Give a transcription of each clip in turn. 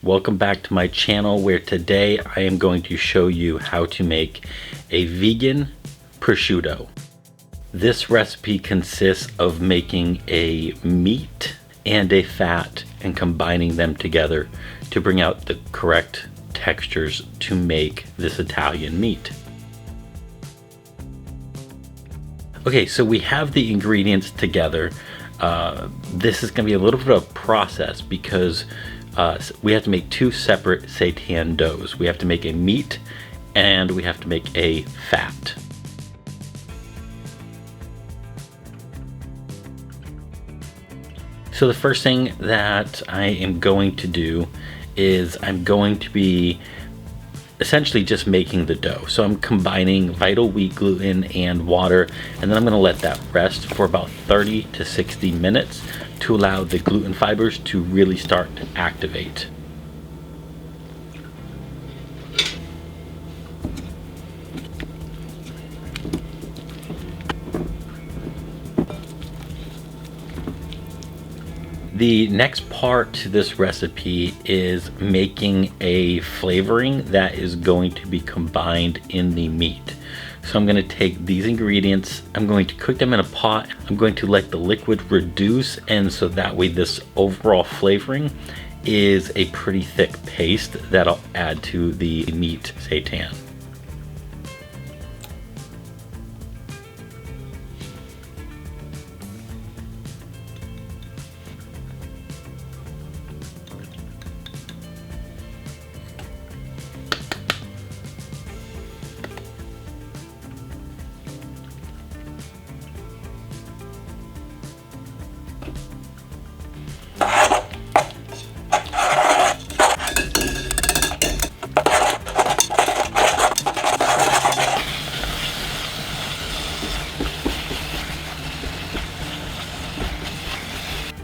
Welcome back to my channel, where today I am going to show you how to make a vegan prosciutto. This recipe consists of making a meat and a fat and combining them together to bring out the correct textures to make this Italian meat. Okay, so we have the ingredients together. This is going to be a little bit of a process because we have to make two separate seitan doughs. We have to make a meat and we have to make a fat. So the first thing that I am going to do is I'm going to be essentially just making the dough. So I'm combining vital wheat gluten and water, and then I'm going to let that rest for about 30 to 60 minutes to allow the gluten fibers to really start to activate. The next part to this recipe is making a flavoring that is going to be combined in the meat. So I'm going to take these ingredients, I'm going to cook them in a pot, I'm going to let the liquid reduce, and so that way this overall flavoring is a pretty thick paste that I'll add to the meat seitan.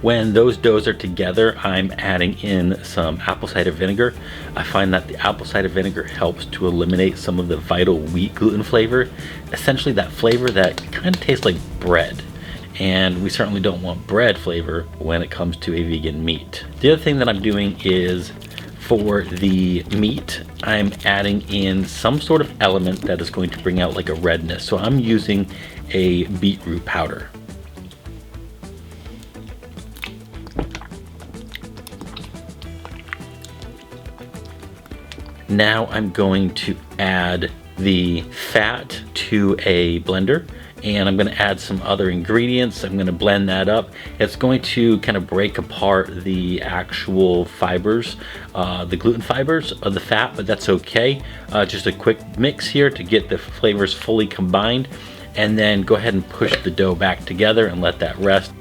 When those doughs are together, I'm adding in some apple cider vinegar. I find that the apple cider vinegar helps to eliminate some of the vital wheat gluten flavor, essentially that flavor that kind of tastes like bread. And we certainly don't want bread flavor when it comes to a vegan meat. The other thing that I'm doing is, for the meat, I'm adding in some sort of element that is going to bring out like a redness. So I'm using a beetroot powder. Now I'm going to add the fat to a blender, and I'm going to add some other ingredients. I'm going to blend that up. It's going to kind of break apart the actual fibers, the gluten fibers of the fat, but that's okay. Just a quick mix here to get the flavors fully combined, and then go ahead and push the dough back together and let that rest.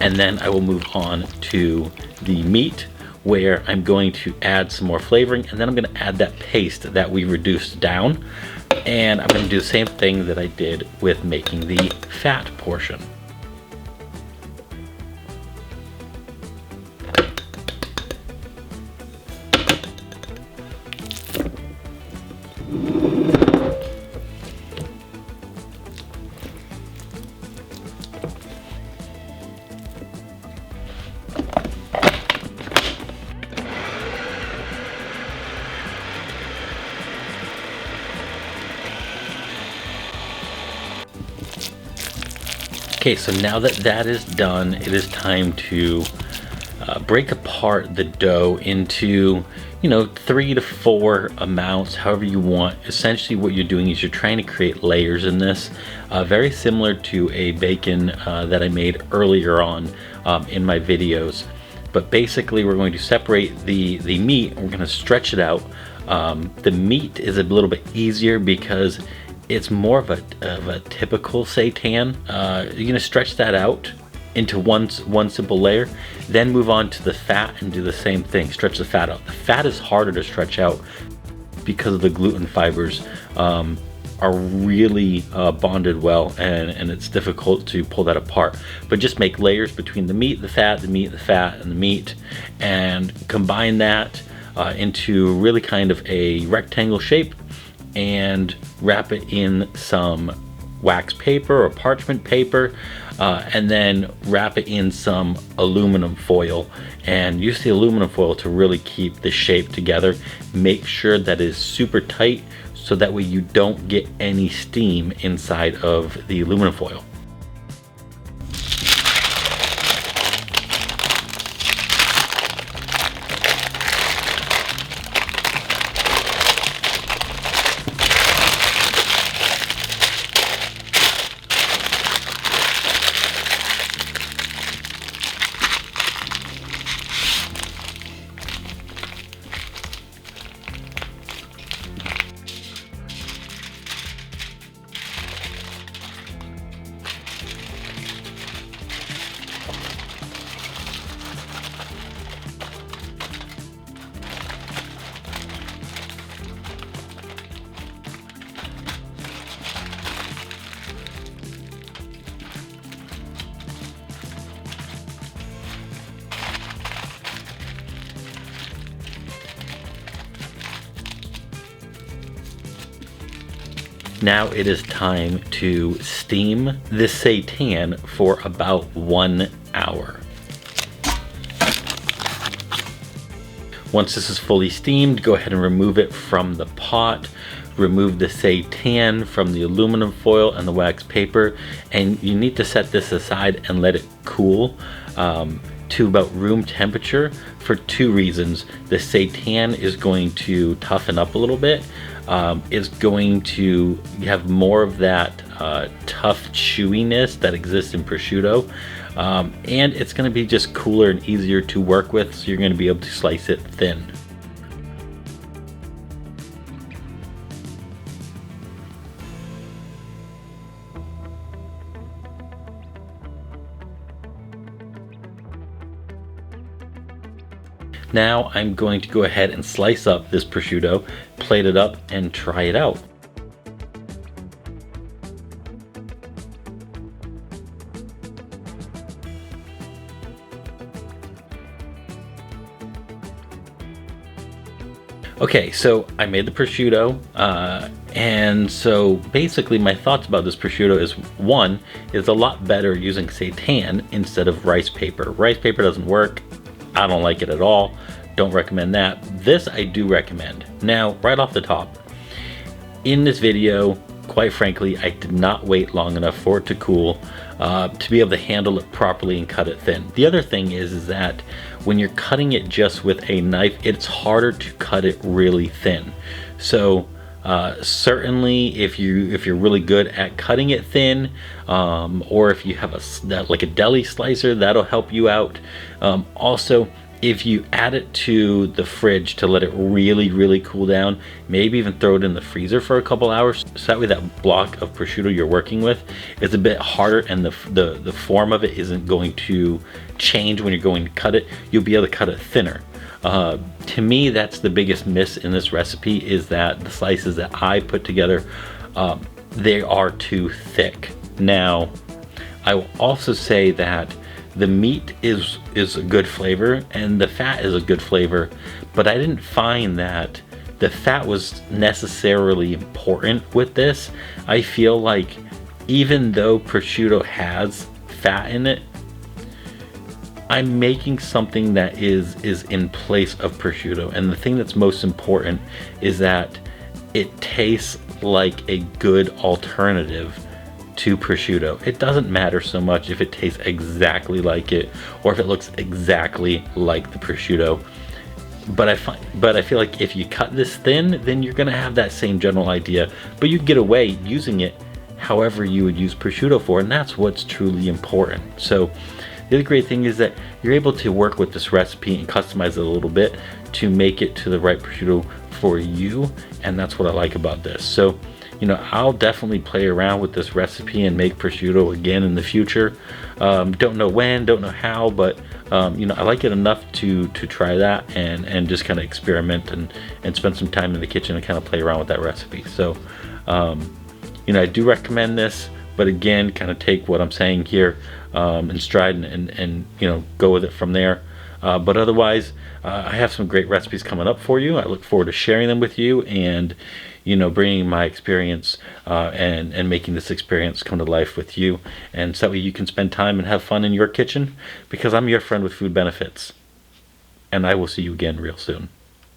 And then I will move on to the meat, where I'm going to add some more flavoring, and then I'm going to add that paste that we reduced down, and I'm going to do the same thing that I did with making the fat portion. Okay, so now that that is done, it is time to break apart the dough into, 3 to 4 amounts, however you want. Essentially what you're doing is you're trying to create layers in this, very similar to a bacon that I made earlier on in my videos. But basically we're going to separate the meat and we're going to stretch it out. The meat is a little bit easier because it's more of a typical seitan. You're gonna stretch that out into one simple layer, then move on to the fat and do the same thing. Stretch the fat out. The fat is harder to stretch out because of the gluten fibers are really bonded well, and it's difficult to pull that apart. But just make layers between the meat, the fat, the meat, the fat, and the meat, and combine that into really kind of a rectangle shape, and wrap it in some wax paper or parchment paper, and then wrap it in some aluminum foil, and use the aluminum foil to really keep the shape together. Make sure that it is super tight so that way you don't get any steam inside of the aluminum foil. Now it is time to steam this seitan for about 1 hour. Once this is fully steamed, go ahead and remove it from the pot. Remove the seitan from the aluminum foil and the wax paper, and you need to set this aside and let it cool to about room temperature for 2 reasons. The seitan is going to toughen up a little bit. It's going to have more of that tough chewiness that exists in prosciutto, and it's going to be just cooler and easier to work with, so you're going to be able to slice it thin. Now I'm going to go ahead and slice up this prosciutto, plate it up, and try it out. Okay, so I made the prosciutto, and so basically my thoughts about this prosciutto is, one, it's a lot better using seitan instead of rice paper. Rice paper doesn't work. I don't like it at all. Don't recommend that. This I do recommend. Now, right off the top, in this video, quite frankly, I did not wait long enough for it to cool to be able to handle it properly and cut it thin. The other thing is that when you're cutting it just with a knife, it's harder to cut it really thin. So certainly if you're really good at cutting it thin, or if you have like a deli slicer, that'll help you out. Also, if you add it to the fridge to let it really cool down, maybe even throw it in the freezer for a couple hours, so that way that block of prosciutto you're working with is a bit harder, and the form of it isn't going to change when you're going to cut it. You'll be able to cut it thinner. To me, that's the biggest miss in this recipe, is that the slices that I put together, they are too thick. Now, I will also say that the meat is a good flavor and the fat is a good flavor, but I didn't find that the fat was necessarily important with this. I feel like even though prosciutto has fat in it, I'm making something that is in place of prosciutto, and the thing that's most important is that it tastes like a good alternative to prosciutto. It doesn't matter so much if it tastes exactly like it or if it looks exactly like the prosciutto, but I feel like if you cut this thin, then you're gonna have that same general idea, but you can get away using it however you would use prosciutto for, and that's what's truly important. So the other great thing is that you're able to work with this recipe and customize it a little bit to make it to the right prosciutto for you, and that's what I like about this. So I'll definitely play around with this recipe and make prosciutto again in the future. Don't know when, don't know how, but I like it enough to try that and just kind of experiment and spend some time in the kitchen and kind of play around with that recipe. So I do recommend this, but again, kind of take what I'm saying here in stride and go with it from there. But otherwise, I have some great recipes coming up for you. I look forward to sharing them with you and bringing my experience and making this experience come to life with you, and so that way you can spend time and have fun in your kitchen, because I'm your friend with food benefits. And I will see you again real soon.